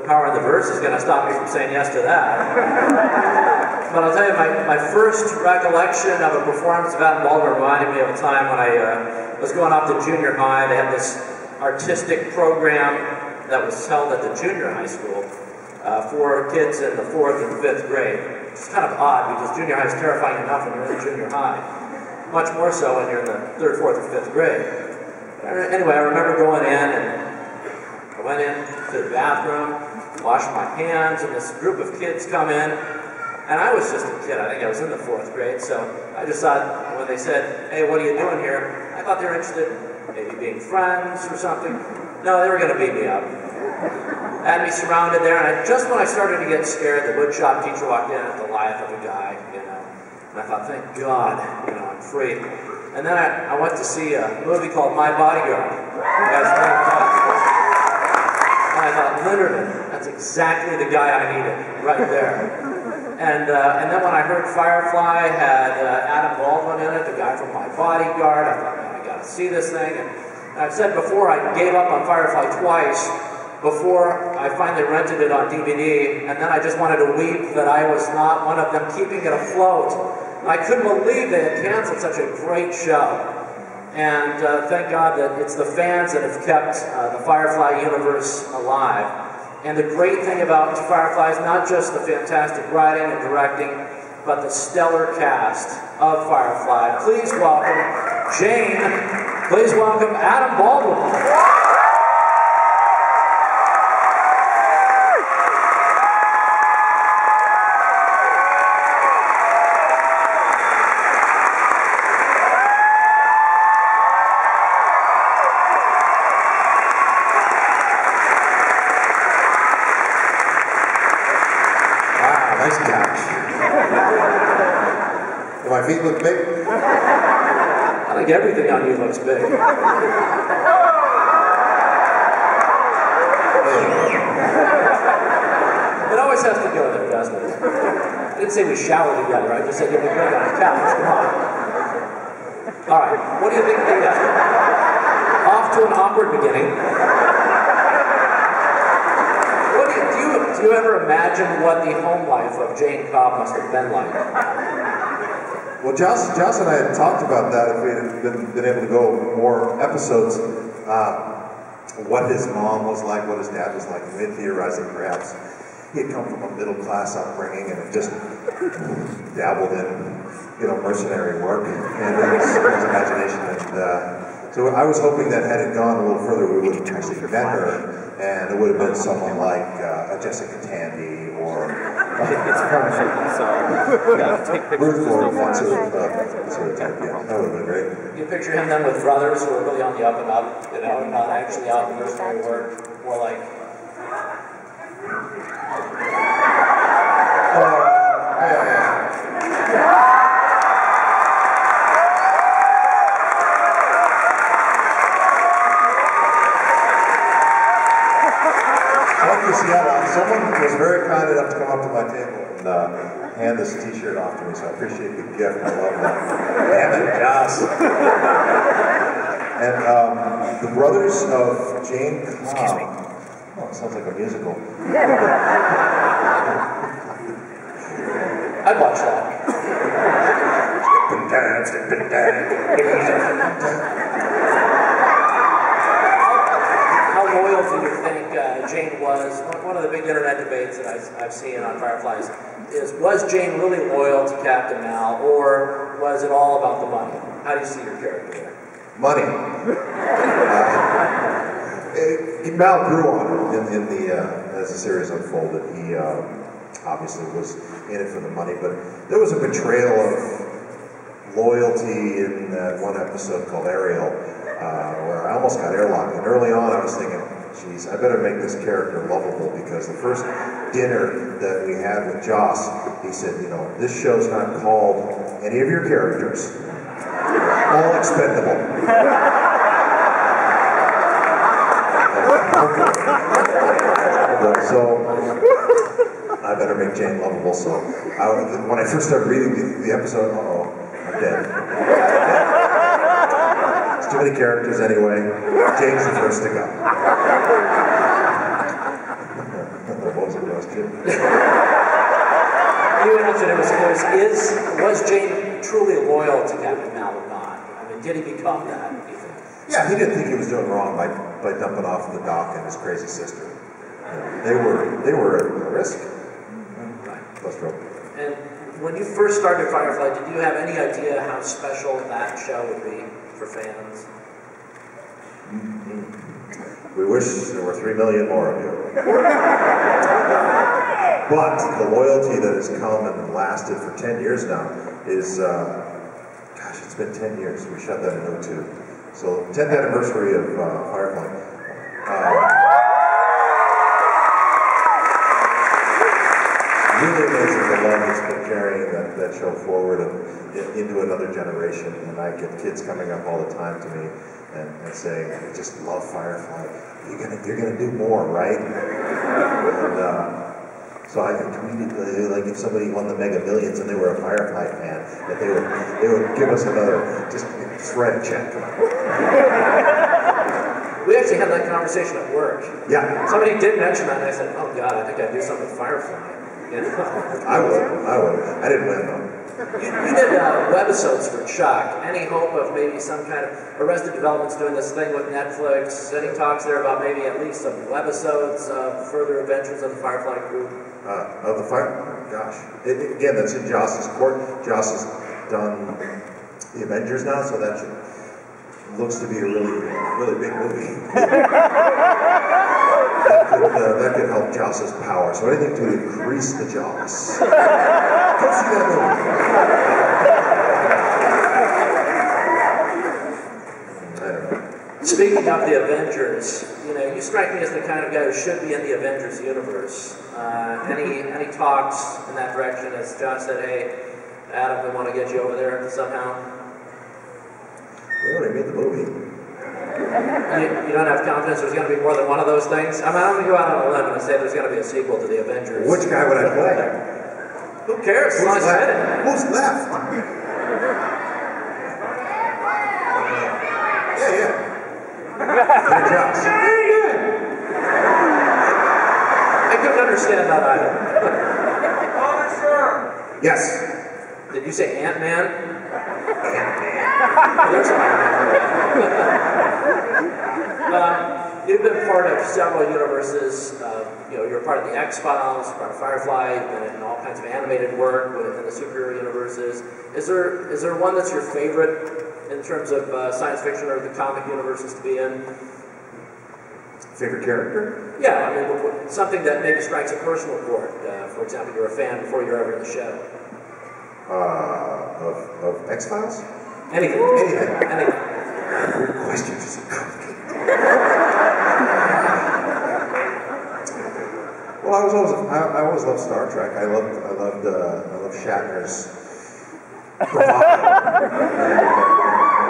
power in the verse is going to stop me from saying yes to that. But I'll tell you, my first recollection of a performance of Adam Baldwin reminded me of a time when I was going off to junior high. They had this artistic program that was held at the junior high school for kids in the 4th and 5th grade. It's kind of odd because junior high is terrifying enough when you're in junior high. Much more so when you're in the 3rd, 4th, or 5th grade. Anyway, I remember going in and I went into the bathroom, washed my hands, and this group of kids come in. And I was just a kid. I think I was in the 4th grade. So I just thought, when they said, "Hey, what are you doing here?" I thought they were interested in maybe being friends or something. No, they were going to beat me up. Had me surrounded there, and just when I started to get scared, the woodshop teacher walked in at the life of a guy, you know. And I thought, thank God, you know, I'm free. And then I went to see a movie called My Bodyguard. You guys know that? And I thought, literally, that's exactly the guy I needed, right there. And then when I heard Firefly had Adam Baldwin in it, the guy from My Bodyguard, I thought, man, I gotta see this thing. And I've said before, I gave up on Firefly twice before I finally rented it on DVD, and then I just wanted to weep that I was not one of them keeping it afloat. I couldn't believe they had canceled such a great show. And thank God that it's the fans that have kept the Firefly universe alive. And the great thing about Firefly is not just the fantastic writing and directing, but the stellar cast of Firefly. Please welcome Jane. Please welcome Adam Baldwin. Nice couch. Do my feet look big? I think everything on you looks big. It always has to go there, doesn't it? I didn't say we shower together, I just said you look big on the couch. Come on. Alright, what do you think of that? Off to an awkward beginning. Do you ever imagine what the home life of Jane Cobb must have been like? Well, Joss and I had talked about that if we had been able to go more episodes. What his mom was like, what his dad was like. And we had theorizing perhaps he had come from a middle-class upbringing and had just dabbled in, you know, mercenary work and his imagination. And so I was hoping that had it gone a little further, we would have actually met her. And it would have been someone like a Jessica Tandy or Ruth Gordon, that sort of type. Yeah, that would have been great. You picture him then with brothers who are really on the up and up, you know, not actually out in mercenary work, more like. Someone was very kind enough to come up to my table and hand this t-shirt off to me, so I appreciate the gift. I love that. Damn it, Joss. And the brothers of Jane Cobb. Oh, it sounds like a musical. I'd watch that. How loyal do you think Jane was? One of the big internet debates that I've seen on Fireflies is, was Jane really loyal to Captain Mal, or was it all about the money? How do you see your character there? Money. Mal grew on it in the as the series unfolded. He obviously was in it for the money, but there was a betrayal of loyalty in that one episode called Ariel, where I almost got airlocked. And early on, I was thinking, geez, I better make this character lovable, because the first dinner that we had with Joss, he said, you know, this show's not called any of your characters. All expendable. So I better make Jane lovable. So when I first started reading the episode, I'm dead. It's too many characters anyway. Jane's the first to go. question. You answered it. Was Jane truly loyal to Captain Baldwin? I mean, did he become that, do you think? Yeah, he didn't think he was doing wrong by dumping off the dock and his crazy sister. They were a risk. Right. Let's go. And when you first started Firefly, did you have any idea how special that show would be for fans? We wish there were 3 million more of you. But the loyalty that has come and lasted for 10 years now is, gosh, it's been 10 years. We shot that in 2002. So, 10th anniversary of Firefly. Really amazing the love that's been carrying that show forward and into another generation. And I get kids coming up all the time to me and saying, "I just love Firefly. You're gonna do more, right?" And so I can tweet it, like if somebody won the Mega Millions and they were a Firefly fan, that they would give us another, just write a check. We actually had that conversation at work. Yeah. Somebody did mention that, and I said, "Oh God, I think I'd do something with Firefly." You know? I would. I didn't win though. You did webisodes for Chuck. Any hope of maybe some kind of Arrested Development's doing this thing with Netflix? Any talks there about maybe at least some webisodes of further adventures of the Firefly crew? Of the Firefly? Gosh. Again, that's in Joss's court. Joss has done the Avengers now, so that looks to be a really big movie. that could help Joss's power. So anything to increase the Joss. Go see that movie. I don't know. Speaking of the Avengers, you strike me as the kind of guy who should be in the Avengers universe. Any talks in that direction? As John said, "Hey, Adam, we want to get you over there somehow." We already made the movie. You don't have confidence there's going to be more than one of those things? I mean, I'm going to go out on a limb and say there's going to be a sequel to the Avengers. Which guy would I play? Who cares? Who's left? Who's left? Yeah. Good job. I couldn't understand that either. Yes. Did you say Ant-Man? Ant-Man. There's you've been part of several universes. You're part of the X-Files, part of Firefly. You've been in all kinds of animated work within the superhero universes. Is there one that's your favorite in terms of science fiction or the comic universes to be in? Favorite character? Yeah, I mean, something that maybe strikes a personal chord. For example, you're a fan before you're ever in the show. Of X-Files? Anything. Your questions are so complicated. Well, I always loved Star Trek. I loved Shatner's bravado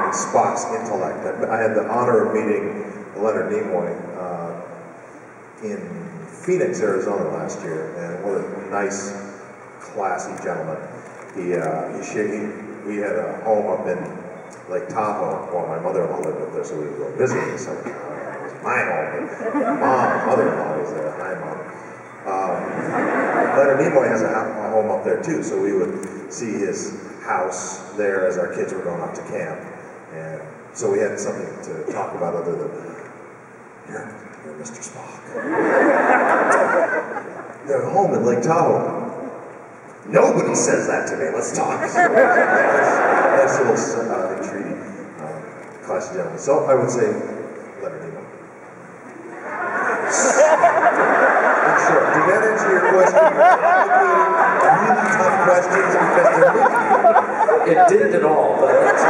and Spock's intellect. I had the honor of meeting Leonard Nimoy in Phoenix, Arizona last year, and what a nice, classy gentleman. We had a home up in Lake Tahoe. Well, my mother-in-law lived up there, so we would go visit in the summertime. It was my home, but mother-in-law was there. Hi, Mom. Leonard Nimoy has a home up there too, so we would see his house there as our kids were going off to camp, and so we had something to talk about other than you're Mr. Spock. The home in Lake Tahoe. Nobody says that to me. Let's talk. Nice little intriguing classy gentleman. So I would say Leonard Nimoy. I'm sure. Did that answer your question? Really tough questions because they're really. It didn't at all, but that's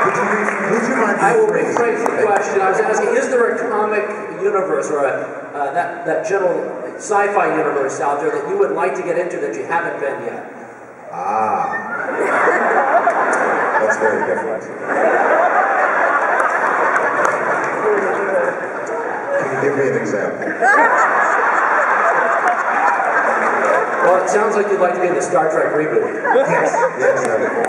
would you mind? I will rephrase the question. I was asking, is there a comic universe or that general sci-fi universe out there that you would like to get into that you haven't been yet? That's very different. Can you give me an example? Well, it sounds like you'd like to be in the Star Trek reboot. Yes, that'd be cool.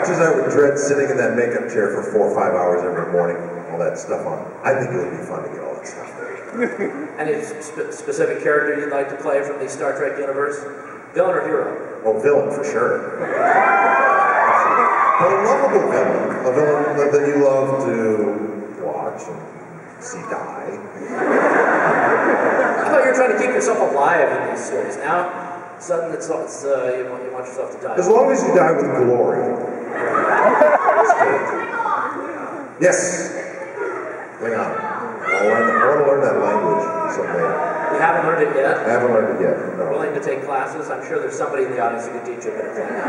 much as I would dread sitting in that makeup chair for 4 or 5 hours every morning, all that stuff on, I think it would be fun to get all that stuff. Any specific character you'd like to play from the Star Trek universe? Villain or hero? Oh, villain for sure. But a lovable villain. A villain that you love to watch and see die. I thought you were trying to keep yourself alive in these series. Now, suddenly you want yourself to die. As long as you die with glory. Yes. Hang on. I want to learn that language someday. You haven't learned it yet? I haven't learned it yet, no. Willing to take classes? I'm sure there's somebody in the audience who can teach you a bit of Klingon.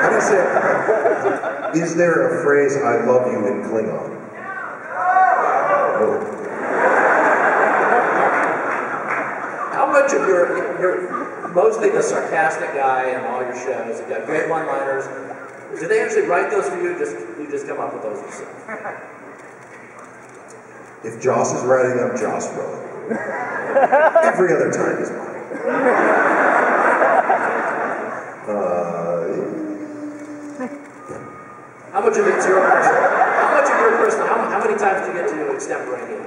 How do you say it? Is there a phrase, I love you, in Klingon? Oh. How much of you're mostly the sarcastic guy in all your shows, you've got great one-liners. Do they actually write those for you, you just come up with those yourself? If Joss is writing them, Joss wrote it. Every other time is mine. How much of it's your personal? How much of your personal? How many times do you get to extemporate?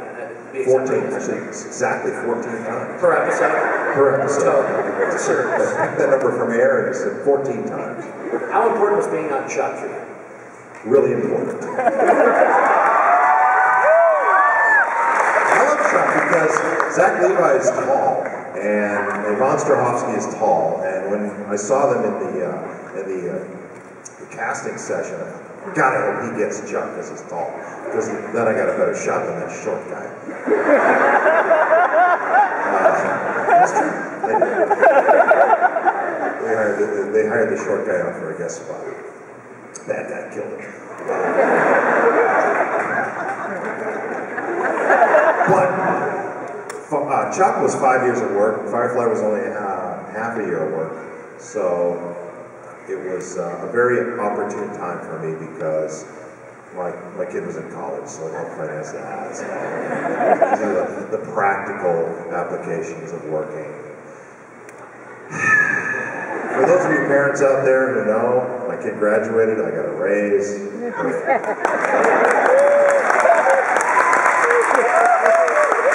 14, actually, exactly 14 times. Per episode? Per episode. Sure. That number from Aaron is 14 times. How important was being on Chuck for you? Really important. Because Zach Levi is tall, and Yvonne Strahovski is tall, and when I saw them in the casting session, God, I hope he gets Chuck because he's tall, because then I got a better shot than that short guy. That's true. They hired the short guy on for a guest spot. Bad guy killed him. But Chuck was 5 years at work. Firefly was only half a year at work. So it was a very opportune time for me because my kid was in college, so I helped finance that. So these are the practical applications of working. For those of you parents out there who know, my kid graduated, I got a raise.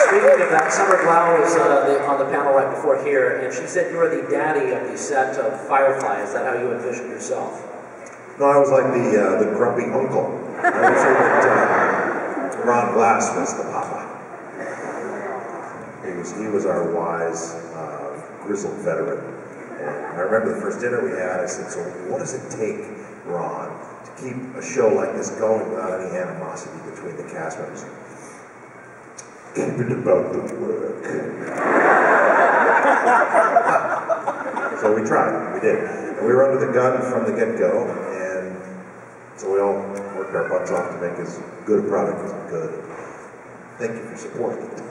Speaking of that, Summer Glau was on the panel right before here, and she said you were the daddy of the set of Firefly. Is that how you envisioned yourself? No, I was like the grumpy uncle. I would say that Ron Glass was the papa. He was our wise, grizzled veteran. And I remember the first dinner we had, I said, so what does it take, Ron, to keep a show like this going without any animosity between the cast members? Keep it about the work. So we tried, we did. And we were under the gun from the get-go, and so we all worked our butts off to make as good a product as we could. Thank you for supporting it.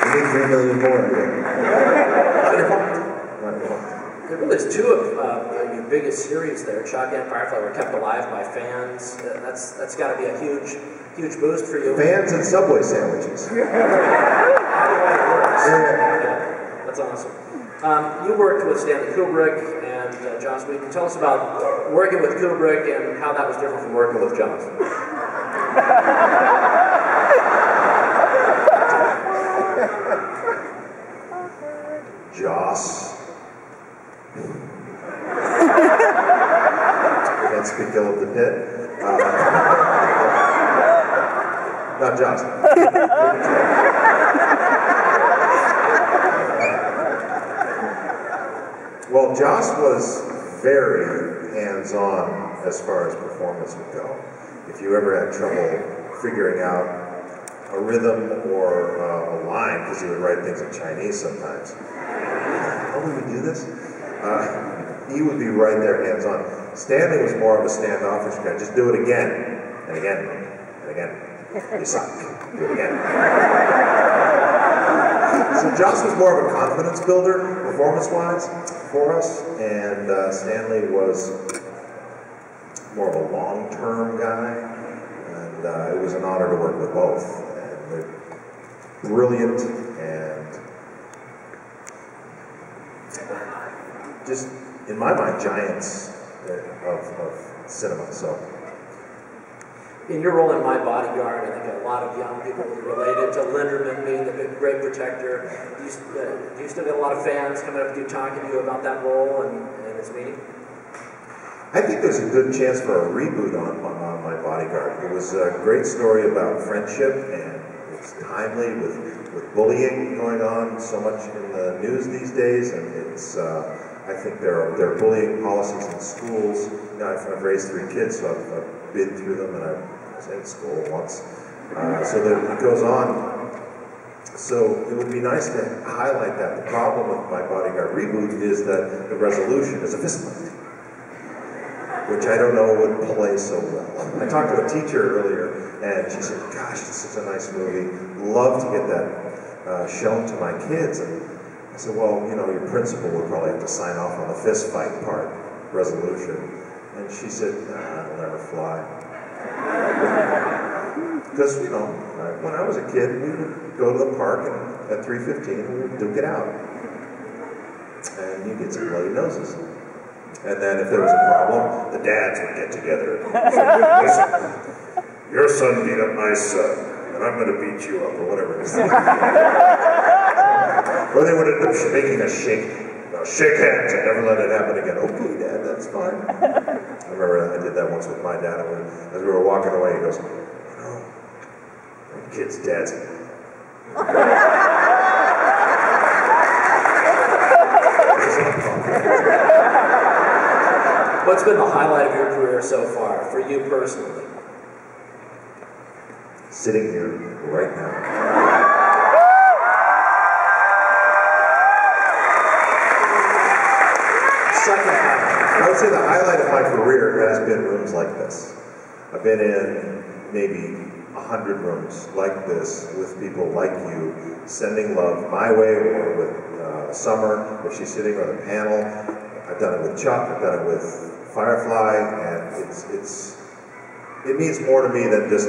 We need 3 million more. There really is two of your biggest series there, Chuck and Firefly, were kept alive by fans. That's got to be a huge boost for you. Fans and Subway sandwiches. Yeah, that's awesome. You worked with Stanley Kubrick and Joss Whedon. Tell us about working with Kubrick and how that was different from working with Joss. Joss. Can't speak ill of the pit. Not Joss. Well, Joss was very hands-on as far as performance would go. If you ever had trouble figuring out a rhythm or a line, because he would write things in Chinese sometimes. How do we do this? He would be right there hands-on. Stanley was more of a standoffish guy. Just do it again, and again, and again. You suck. Do it again. So Joss was more of a confidence builder, performance-wise, for us, and Stanley was more of a long-term guy, and it was an honor to work with both. And they're brilliant and just, in my mind, giants of cinema. So. In your role in My Bodyguard, I think a lot of young people related to Linderman being the big, great protector. Do you still get a lot of fans coming up to you talking to you about that role and its meaning? I think there's a good chance for a reboot on My Bodyguard. It was a great story about friendship, and it's timely with bullying going on so much in the news these days, and it's. I think there are bullying policies in schools. You know, I've raised 3 kids, so I've been through them, and I was in school once. So that it goes on. So it would be nice to highlight that. The problem with My Bodyguard reboot is that the resolution is a fistfight, which I don't know would play so well. I talked to a teacher earlier, and she said, "Gosh, this is a nice movie. Love to get that shown to my kids." And I said, "Well, you know, your principal would probably have to sign off on the fist fight part, resolution." And she said, "Nah, it'll never fly." Because, you know, when I was a kid, we would go to the park, and at 3:15, we would duke it out. And you get some bloody noses. And then if there was a problem, the dads would get together. "Listen, your son beat up my son, and I'm going to beat you up," or whatever it is. Or they would end up making us shake hands and never let it happen again. "Okay, Dad, that's fine." I remember I did that once with my dad, and as we were walking away, he goes, "You know, my kid's dad's..." What's been the highlight of your career so far, for you personally? Sitting here right now. I would say the highlight of my career has been rooms like this. I've been in maybe 100 rooms like this with people like you, sending love my way, or with Summer, if she's sitting on the panel. I've done it with Chuck, I've done it with Firefly, and it means more to me than just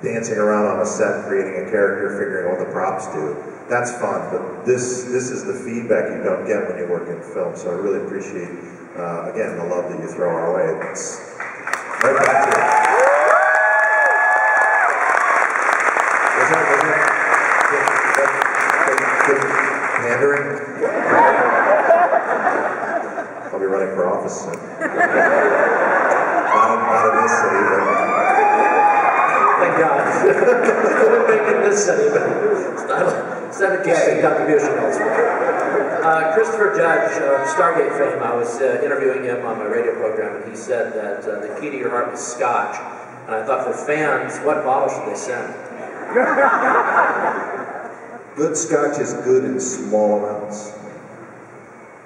dancing around on a set, creating a character, figuring out what the props do. That's fun, but this is the feedback you don't get when you work in film, so I really appreciate, again, the love that you throw our way. It's right back to it. Good pandering? I'll be running for office soon. Not in this city, but... Thank God. Couldn't make it in this city, but it's not a camping contribution elsewhere. Christopher Judge, Stargate fame, I was interviewing him on my radio program, and he said that the key to your heart was scotch. And I thought, for fans, what bottle should they send? Good scotch is good in small amounts.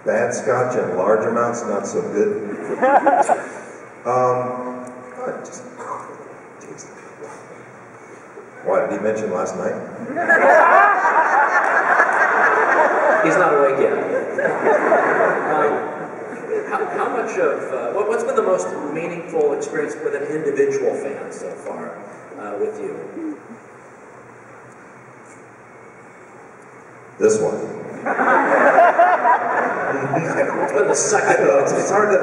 Bad scotch in large amounts, not so good. Just taste it. Why, did he mention last night? He's not awake yet. How much of, what's been the most meaningful experience with an individual fan so far with you? This one. What's been the second? I don't know, it's hard to,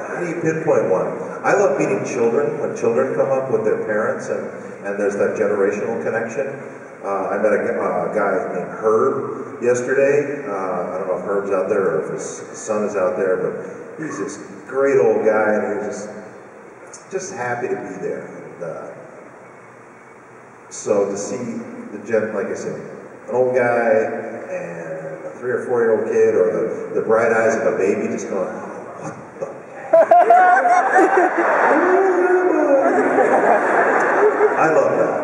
how do you pinpoint one? I love meeting children, when children come up with their parents, and there's that generational connection. I met a guy named Herb yesterday. I don't know if Herb's out there or if his son is out there, but he's this great old guy, and he was just happy to be there. And, so to see like I said, an old guy and a 3 or 4-year-old kid, or the bright eyes of a baby just going, what the? I love that.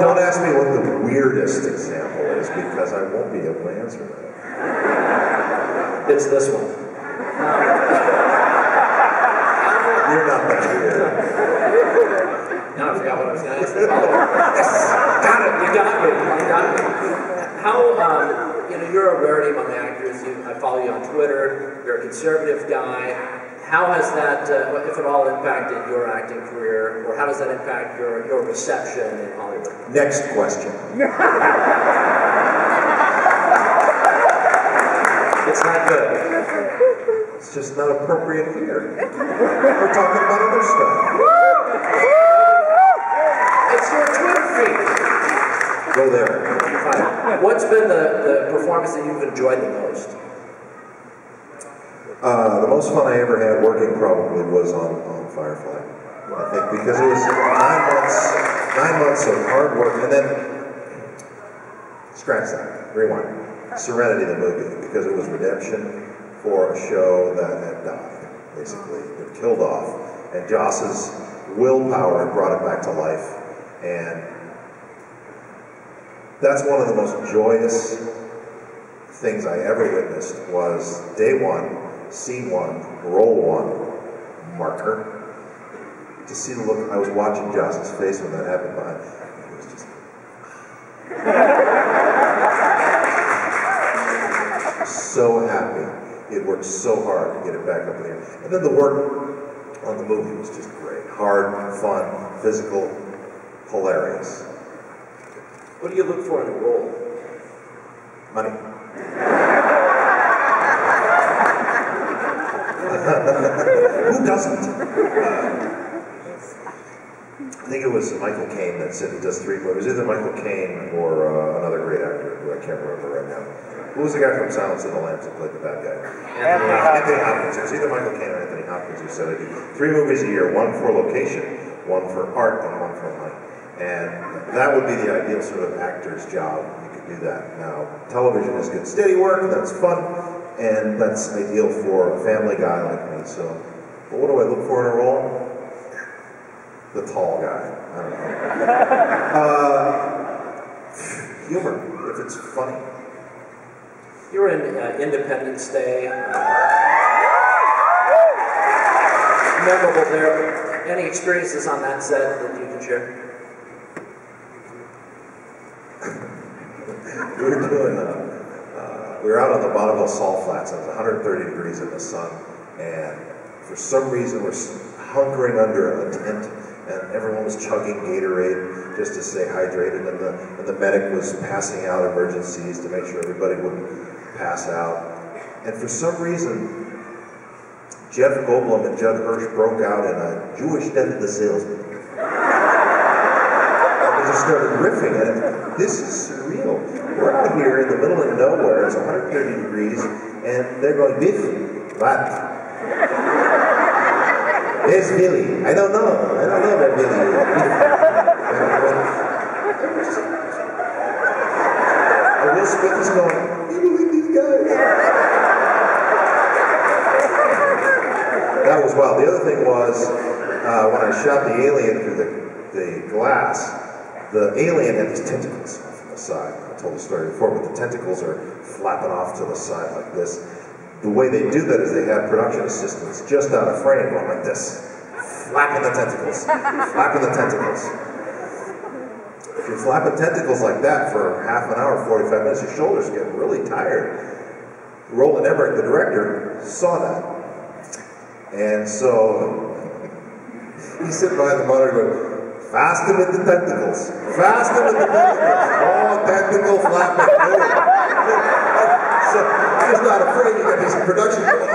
Don't ask me what the weirdest example is, because I won't be able to answer that. It's this one. You're not that weird. Now I forgot what I was going to ask. Got it. You got me. You got me. How, you're a rarity among actors. I follow you on Twitter. You're a conservative guy. How has that, if at all, impacted your acting career, or how does that impact your reception in Hollywood? Next question. It's not good. It's just not appropriate here. We're talking about other stuff. It's your Twitter feed. Go there. Fine. What's been the performance that you've enjoyed the most? The most fun I ever had working probably was on Firefly. I think because it was 9 months of hard work, and then scratch that, rewind. Serenity, the movie, because it was redemption for a show that had died, basically. It killed off, and Joss's willpower brought it back to life, and that's one of the most joyous things I ever witnessed was day one, scene one, roll one, marker. To see the look, I was watching Joss's face when that happened behind. It was just so happy. He had worked so hard to get it back up in the air. And then the work on the movie was just great. Hard, fun, physical, hilarious. What do you look for in a role? Money. Who doesn't? I think it was Michael Caine that said he does 3 movies. Either Michael Caine or another great actor who I can't remember right now. Who was the guy from Silence of the Lambs that played the bad guy? Anthony Hopkins. It was either Michael Caine or Anthony Hopkins who said I do 3 movies a year, 1 for location, 1 for art, and 1 for money. And that would be the ideal sort of actor's job. You could do that. Now, television is good steady work, that's fun, and that's ideal for a family guy like me. So, but what do I look for in a role? The tall guy. I don't know. Humor, if it's funny. You were in Independence Day. Memorable there. Any experiences on that set that you can share? We were out on the Bonneville Salt Flats. It was 130 degrees in the sun, and for some reason we're hunkering under a tent, and everyone was chugging Gatorade just to stay hydrated, and the medic was passing out emergencies to make sure everybody wouldn't pass out. And for some reason, Jeff Goldblum and Judd Hirsch broke out in a Jewish Death of the Salesman. They just started riffing, and this is surreal. We're out here in the middle of nowhere, it's 130 degrees, and they're going, Biff, what? There's Billy. I don't know where Billy is. And Will Smith is going, you believe these guys? That was wild. The other thing was, when I shot the alien through the glass, the alien had these tentacles off on the side. I told the story before, but the tentacles are flapping off to the side like this. The way they do that is they have production assistants just out of frame going like this, flapping the tentacles, flapping the tentacles. If you're flapping tentacles like that for half an hour, 45 minutes, your shoulders get really tired. Roland Emmerich, the director, saw that. And so he's sitting behind the monitor going, faster with the tentacles, faster with the tentacles. Oh, tentacle flapping. So he's not afraid. You got these production people,